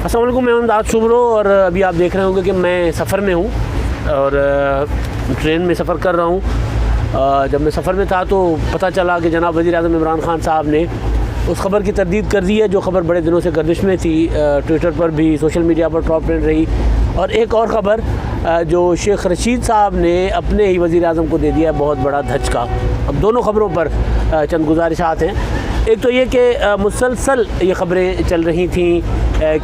अस्सलाम वालेकुम, मैं इमदाद शुबरो और अभी आप देख रहे होंगे कि मैं सफ़र में हूँ और ट्रेन में सफ़र कर रहा हूँ। जब मैं सफ़र में था तो पता चला कि जनाब वज़ीर-ए-आज़म इमरान ख़ान साहब ने उस ख़बर की तरदीद कर दी है जो ख़बर बड़े दिनों से गर्दिश में थी, ट्विटर पर भी, सोशल मीडिया पर टॉप ट्रेंड रही। और एक और ख़बर जो शेख रशीद साहब ने अपने ही वज़ीर-ए-आज़म को दे दिया है, बहुत बड़ा धचका। अब दोनों ख़बरों पर चंद गुजारिशात हैं। एक तो ये कि मुसलसल ये ख़बरें चल रही थी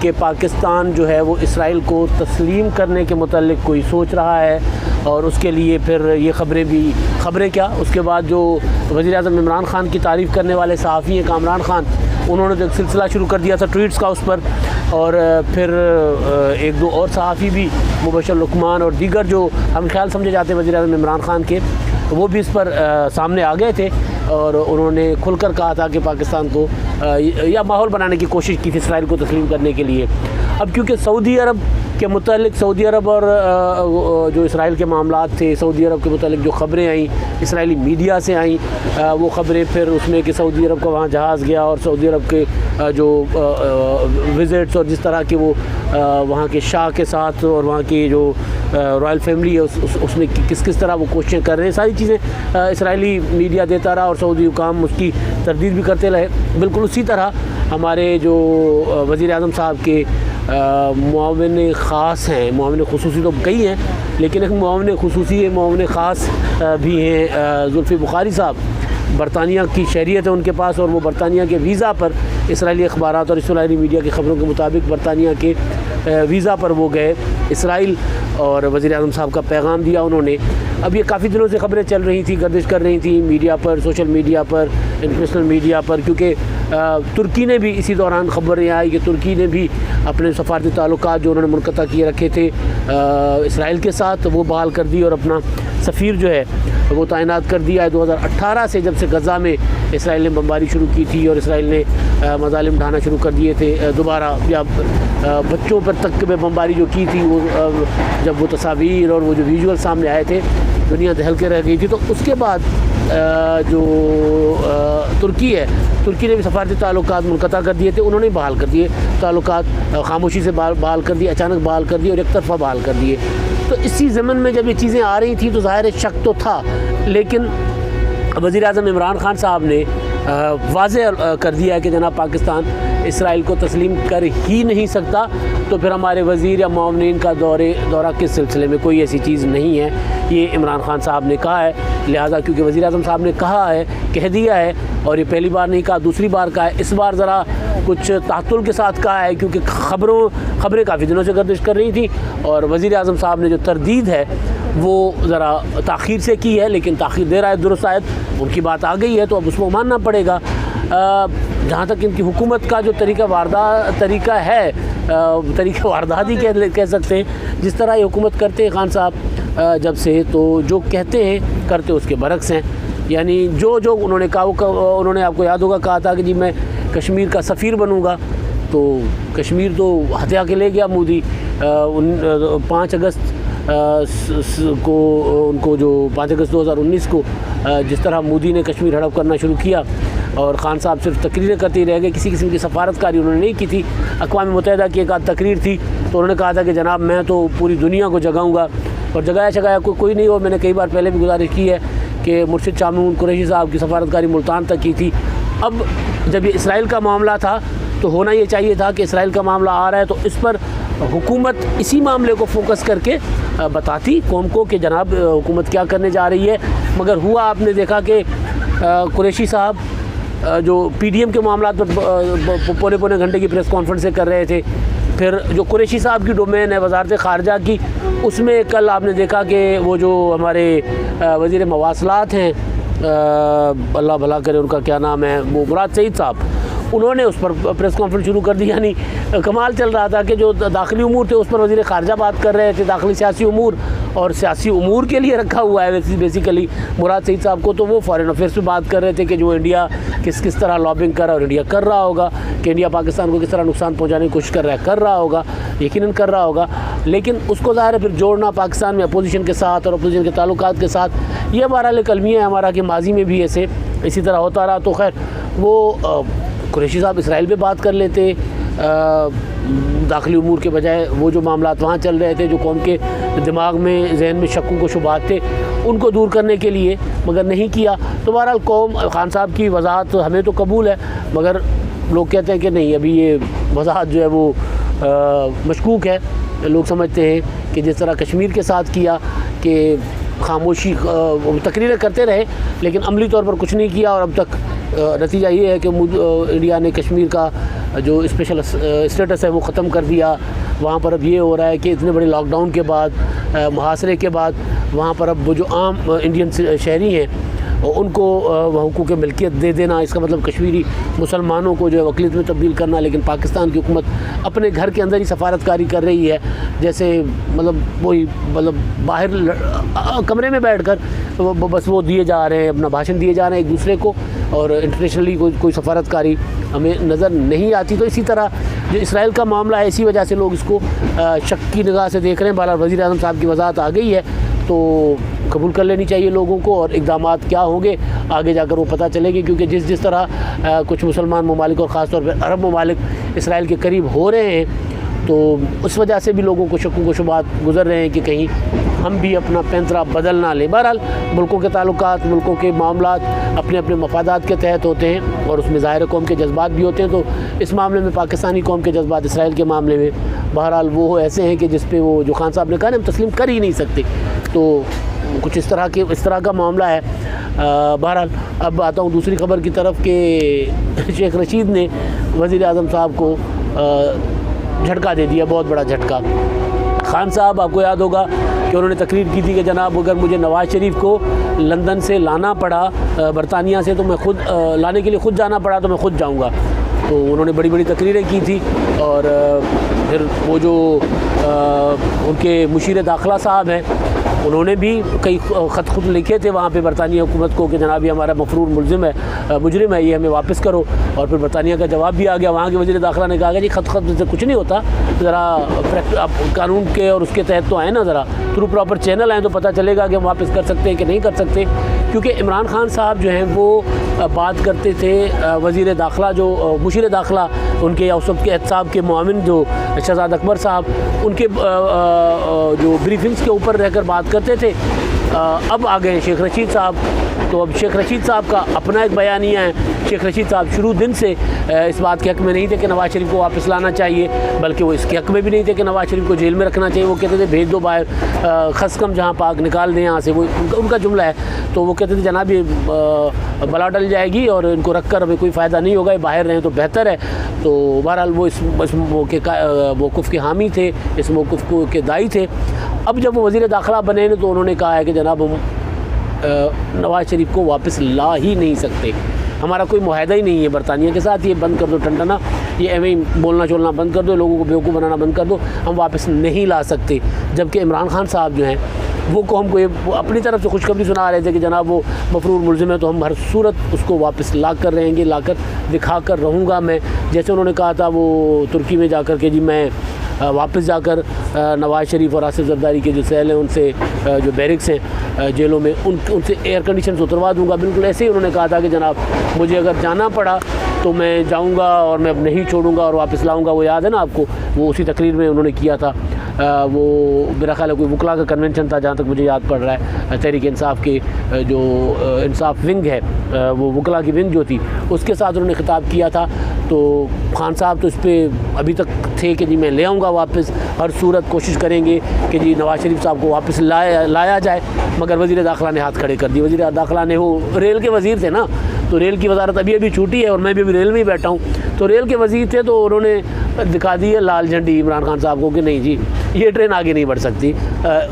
कि पाकिस्तान जो है वो इसराइल को तस्लीम करने के मुतल्लिक़ कोई सोच रहा है और उसके लिए फिर ये ख़बरें क्या, उसके बाद जो वज़ीर-ए-आज़म इमरान ख़ान की तारीफ़ करने वाले सहाफ़ी हैं कामरान ख़ान, उन्होंने तो एक सिलसिला शुरू कर दिया था ट्वीट्स का उस पर। और फिर एक दो और सहाफ़ी भी, मुबशर लुकमान और दीगर जो हम ख्याल समझे जाते हैं वज़ीर-ए-आज़म इमरान ख़ान के, वो भी इस पर सामने आ गए थे और उन्होंने खुलकर कहा था कि पाकिस्तान को या माहौल बनाने की कोशिश की थी इसराइल को तस्लीम करने के लिए। अब क्योंकि सऊदी अरब के मुतालिक, सऊदी अरब और जो इसराइल के मामलात थे, सऊदी अरब के मुतालिक जो ख़बरें आईं इसराइली मीडिया से आईं, वो ख़बरें फिर उसमें कि सऊदी अरब का वहाँ जहाज़ गया और सऊदी अरब के जो विज़िट्स और जिस तरह के वो वहाँ के शाह के साथ और वहाँ की जो रॉयल फैमिली है उसमें किस तरह वो कोशिशें कर रहे हैं, सारी चीज़ें इसराइली मीडिया देता रहा और सऊदी हुकाम उसकी तरदीद भी करते रहे। बिल्कुल उसी तरह हमारे जो वज़ीर-ए-आज़म साहब के मुआविन ख़ास हैं, मुआविन ख़ुसूसी तो कई हैं लेकिन एक मुआविन ख़ुसूसी, मुआविन ख़ास भी हैं जुल्फ़ी बुखारी साहब। बरतानिया की शहरियत है उनके पास और वो बरतानिया के वीज़ा पर, इसराइली अखबारात और इसराइली मीडिया की ख़बरों के मुताबिक बरतानिया के वीज़ा पर वो गए इसराइल और वज़ीर-ए-आज़म साहब का पैगाम दिया उन्होंने। अब ये काफ़ी दिनों से ख़बरें चल रही थी, गर्दिश कर रही थी मीडिया पर, सोशल मीडिया पर, इंटरनेशनल मीडिया पर, क्योंकि तुर्की ने भी इसी दौरान ख़बरें आई कि तुर्की ने भी अपने सफ़ारती ताल्लुकात जो उन्होंने मुनक़ता किए रखे थे इसराइल के साथ, वो बहाल कर दी और अपना सफ़ीर जो है वो तैनात कर दिया है। 2018 से जब से गज़ा में इसराइल ने बमबारी शुरू की थी और इसराइल ने मज़ालिम ढाना शुरू कर दिए थे दोबारा, या बच्चों पर तक में बमबारी जो की थी, वो जब वो तस्वीर और वो जो विजुअल सामने आए थे दुनिया दहल के रह गई थी। तो उसके बाद जो तुर्की है, तुर्की ने भी सफ़ारती ताल्लुकात मुनक़ता कर दिए थे, उन्होंने बहाल कर दिए ताल्लुकात, खामोशी से बहाल कर दिए, अचानक बहाल कर दिए और एक तरफ़ा बहाल कर दिए। तो इसी ज़मन में जब ये चीज़ें आ रही थी तो ज़ाहिर है शक तो था, लेकिन वज़ीर-ए-आज़म इमरान ख़ान साहब ने वाज़ेह कर दिया है कि जनाब पाकिस्तान इसराइल को तस्लीम कर ही नहीं सकता, तो फिर हमारे वज़ीर या मुआवनीन का दौरा किस सिलसिले में, कोई ऐसी चीज़ नहीं है, ये इमरान ख़ान साहब ने कहा है। लिहाजा क्योंकि वज़ीर-ए-आज़म साहब ने कहा है, कह दिया है, और ये पहली बार नहीं कहा, दूसरी बार कहा है, इस बार ज़रा कुछ तातुल के साथ कहा है क्योंकि ख़बरें काफ़ी दिनों से गर्दिश कर रही थी और वज़ीर-ए-आज़म साहब ने जो तरदीद है वो ज़रा ताख़ीर से की है, लेकिन ताख़ीर दे रहा है दुरुस्त आयत, उनकी बात आ गई है तो अब उसको मानना पड़ेगा। जहाँ तक इनकी हुकूमत का जो तरीका वारदात ही कह सकते हैं, जिस तरह ये हुकूमत करते हैं ख़ान साहब जब से, तो जो कहते हैं करते उसके बरक्स हैं। यानी जो उन्होंने कहा, उन्होंने आपको याद होगा कहा था कि जी मैं कश्मीर का सफ़ीर बनूँगा, तो कश्मीर तो हत्या के ले गया मोदी। 5 अगस्त को उनको जो 5 अगस्त 2019 को जिस तरह मोदी ने कश्मीर हड़प करना शुरू किया और ख़ान साहब सिर्फ तकरीरें करते ही रह गए, किसी किस्म की सफारतकारी उन्होंने नहीं की थी। अक़वाम मुत्तहिदा की एक आध तकरीर थी तो उन्होंने कहा था कि जनाब मैं तो पूरी दुनिया को जगाऊँगा, और जगाया कोई नहीं हो। मैंने कई बार पहले भी गुजारिश की है कि मुर्शिद शामून कुरैशी साहब की सफारतकारी मुल्तान तक की थी। अब जब ये इसराइल का मामला था तो होना ये चाहिए था कि इसराइल का मामला आ रहा है तो इस पर हुकूमत इसी मामले को फोकस करके बताती कौम को कि जनाब हुकूमत क्या करने जा रही है। मगर हुआ, आपने देखा कि कुरैशी साहब जो पीडीएम के मामला पर पौने घंटे की प्रेस कॉन्फ्रेंस कर रहे थे, फिर जो कुरैशी साहब की डोमेन है वज़ारत ख़ारजा की, उसमें कल आपने देखा कि वो जो हमारे वज़ीर मवासलात हैं, अल्लाह भला करे उनका क्या नाम है, वो मुराद सईद साहब, उन्होंने उस पर प्रेस कॉन्फ्रेंस शुरू कर दी। यानी कमाल चल रहा था कि जो दाखिली उमूर थे उस पर वज़ीर ख़ारजा बात कर रहे थे, दाखिली सियासी उमूर, और सियासी उमूर के लिए रखा हुआ है बेसिकली मुराद सईद साहब को, तो वो फॉरेन अफेयर्स पे बात कर रहे थे कि जो इंडिया किस तरह लॉबिंग कर रहा है और इंडिया कर रहा होगा, कि इंडिया पाकिस्तान को किस तरह नुकसान पहुँचाने की कोशिश कर रहा होगा, यकीनन कर रहा होगा। लेकिन उसको ज़ाहिर है फिर जोड़ना पाकिस्तान में अपोजिशन के साथ और अपोजिशन के ताल्लुकात के साथ, ये बहरहाल एक अलमिया है हमारा कि माजी में भी इसी तरह होता रहा। तो खैर वो कुरैशी साहब इसराइल पे बात कर लेते, दाखिली उमूर के बजाय वो जो मामलात वहाँ चल रहे थे, जो कौम के दिमाग में जहन में शक्कों को शुबहात थे, उनको दूर करने के लिए, मगर नहीं किया। तो बहरहाल कौम खान साहब की वजाहत हमें तो कबूल है, मगर लोग कहते हैं कि नहीं, अभी ये वजाहत जो है वो मशकूक है। लोग समझते हैं कि जिस तरह कश्मीर के साथ किया कि खामोशी तकरीरें करते रहे लेकिन अमली तौर पर कुछ नहीं किया, और अब तक नतीजा ये है कि इंडिया ने कश्मीर का जो स्पेशल स्टेटस है वो ख़त्म कर दिया। वहाँ पर अब ये हो रहा है कि इतने बड़े लॉकडाउन के बाद, मुहासरे के बाद, वहाँ पर अब वो जो आम इंडियन शहरी हैं उनको हुकूक मिल्कियत दे देना, इसका मतलब कश्मीरी मुसलमानों को जो है वकलीत में तब्दील करना। लेकिन पाकिस्तान की हुकूमत अपने घर के अंदर ही सफारतकारी कर रही है, जैसे मतलब वही बाहर कमरे में बैठकर बस वो दिए जा रहे हैं, अपना भाषण दिए जा रहे हैं एक दूसरे को, और इंटरनेशनली कोई सफारतकारी हमें नज़र नहीं आती। तो इसी तरह जो इसराइल का मामला है, इसी वजह से लोग इसको शक की निगाह से देख रहे हैं। बहरहाल वज़ीर आज़म साहब की वजाहत आ गई है तो कबूल कर लेनी चाहिए लोगों को, और इक़दामात क्या होंगे आगे जाकर वो पता चलेंगे। क्योंकि जिस तरह कुछ मुसलमान ममालिक और ख़ास तौर पर अरब ममालिक इसराइल के करीब हो रहे हैं, तो उस वजह से भी लोगों को शक्कों को शुबात गुजर रहे हैं कि कहीं हम भी अपना पैंतरा बदल ना लें। बहरहाल मुल्कों के ताल्लुकात, मुल्कों के मामलात अपने अपने मफादात के तहत होते हैं, और उसमें ज़ाहिर कौम के जज्बात भी होते हैं। तो इस मामले में पाकिस्तानी कौम के जज्बात इसराइल के मामले में बहरहाल वो ऐसे हैं कि जिस पे वो जो खान साहब ने कहा ना, हम तस्लीम कर ही नहीं सकते। तो कुछ इस तरह का मामला है। बहरहाल अब आता हूँ दूसरी खबर की तरफ कि शेख रशीद ने वज़ीर आज़म साहब को झटका दे दिया, बहुत बड़ा झटका। खान साहब, आपको याद होगा कि उन्होंने तकरीर की थी कि जनाब अगर मुझे नवाज़ शरीफ को लंदन से लाना पड़ा, बरतानिया से, तो मैं खुद लाने के लिए खुद जाना पड़ा तो मैं खुद जाऊँगा। तो उन्होंने बड़ी बड़ी तकरीरें की थी, और फिर वो जो उनके मुशीर दाखिला साहब हैं, उन्होंने भी कई ख़त खुद लिखे थे वहाँ पे बरतानिया हुकूमत को कि जनाब ये हमारा मफरूर मुजरिम है, ये हमें वापस करो। और फिर बरतानिया का जवाब भी आ गया। वहाँ के वज़ीर दाखिला ने कहा कि जी ख़त से कुछ नहीं होता, ज़रा आप कानून के और उसके तहत तो आए ना, ज़रा थ्रू प्रॉपर चैनल आए तो पता चलेगा कि हम वापस कर सकते हैं कि नहीं कर सकते। क्योंकि इमरान खान साहब जो हैं वो बात करते थे, वज़ीर दाखिला जो मुशीर दाखिला उनके या उस वक्त के एहतसाब के मुआविन जो शहजाद अकबर साहब, उनके जो ब्रीफिंग्स के ऊपर रहकर बात करते थे। अब आ गए शेख रशीद साहब। तो अब शेख रशीद साहब का अपना एक बयानिया है। शेख रशीद साहब शुरू दिन से इस बात के हक़ में नहीं थे कि नवाज़ शरीफ को वापस लाना चाहिए, बल्कि वो इसके हक़ में भी नहीं थे कि नवाज़ शरीफ को जेल में रखना चाहिए। वो कहते थे भेज दो बाहर, खसकम जहाँ पाक निकाल दें यहाँ से, वो उनका जुमला है। तो वो कहते थे जनाब ये बला डल जाएगी और इनको रख कर हमें कोई फ़ायदा नहीं होगा, ये बाहर रहें तो बेहतर है। तो बहरहाल वो इस मौक़िफ़ के हामी थे, इस मौक़िफ़ के दाई थे। अब जब वो वज़ीर दाखिला बने तो उन्होंने कहा है कि जनाब हम नवाज़ शरीफ को वापस ला ही नहीं सकते, हमारा कोई मुआहदा ही नहीं है बरतानिया के साथ, ये बंद कर दो टंटना, ये एवं ही बोलना चोलना बंद कर दो, लोगों को बेवकूफ़ बनाना बंद कर दो, हम वापस नहीं ला सकते। जबकि इमरान खान साहब जो हैं वो कौम को ये अपनी तरफ से खुशखबरी सुना रहे थे कि जनाब वो मफरूर मुलजिम है, तो हम हर सूरत उसको वापस ला कर रहेंगे, ला कर दिखा कर रहूँगा मैं। जैसे उन्होंने कहा था वो तुर्की में जाकर के जी मैं वापस जाकर नवाज़ शरीफ और आसिफ ज़रदारी के जो सेल हैं उनसे, जो बैरिक्स हैं जेलों में, उनसे एयर कंडीशन उतरवा दूँगा। बिल्कुल ऐसे ही उन्होंने कहा था कि जनाब मुझे अगर जाना पड़ा तो मैं जाऊँगा और मैं अब नहीं छोड़ूँगा और वापस लाऊँगा। वो याद है ना आपको, वो उसी तकरीर में उन्होंने किया था। वो मेरा ख्याल है कोई वकला का कन्वेंशन था, जहाँ तक मुझे याद पड़ रहा है। तहरीक इंसाफ के जो इंसाफ विंग है, वो वकला की विंग जो थी, उसके साथ उन्होंने खिताब किया था। तो खान साहब तो इस पर अभी तक थे कि जी मैं ले आऊँगा वापस, हर सूरत कोशिश करेंगे कि जी नवाज़ शरीफ साहब को वापस लाया जाए। मगर वज़ीर दाखिला ने हाथ खड़े कर दिए। वज़ीर दाखिला ने, वो रेल के वज़ीर थे ना, तो रेल की वजारत अभी छूटी है और मैं भी अभी रेल में ही बैठा हूँ। तो रेल के वज़ीर थे तो उन्होंने दिखा दी है लाल झंडी इमरान खान साहब को कि नहीं जी ये ट्रेन आगे नहीं बढ़ सकती,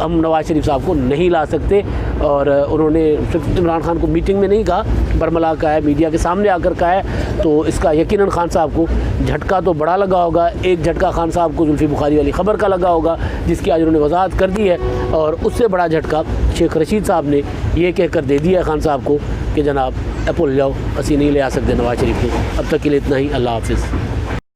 हम नवाज़ शरीफ साहब को नहीं ला सकते। और उन्होंने सिर्फ इमरान खान को मीटिंग में नहीं कहा, बरमला कहा है, मीडिया के सामने आकर कहा है। तो इसका यकीनन खान साहब को झटका तो बड़ा लगा होगा। एक झटका खान साहब को जुल्फ़ी बुखारी वाली ख़बर का लगा होगा, जिसकी आज उन्होंने वजाहत कर दी है। और उससे बड़ा झटका शेख रशीद साहब ने ये कहकर दे दिया है खान साहब को कि जनाब भुल जाओ, असी नहीं ले आ सकते नवाज़ शरीफ को। अब तक के लिए इतना ही। अल्लाह हाफ़िज़।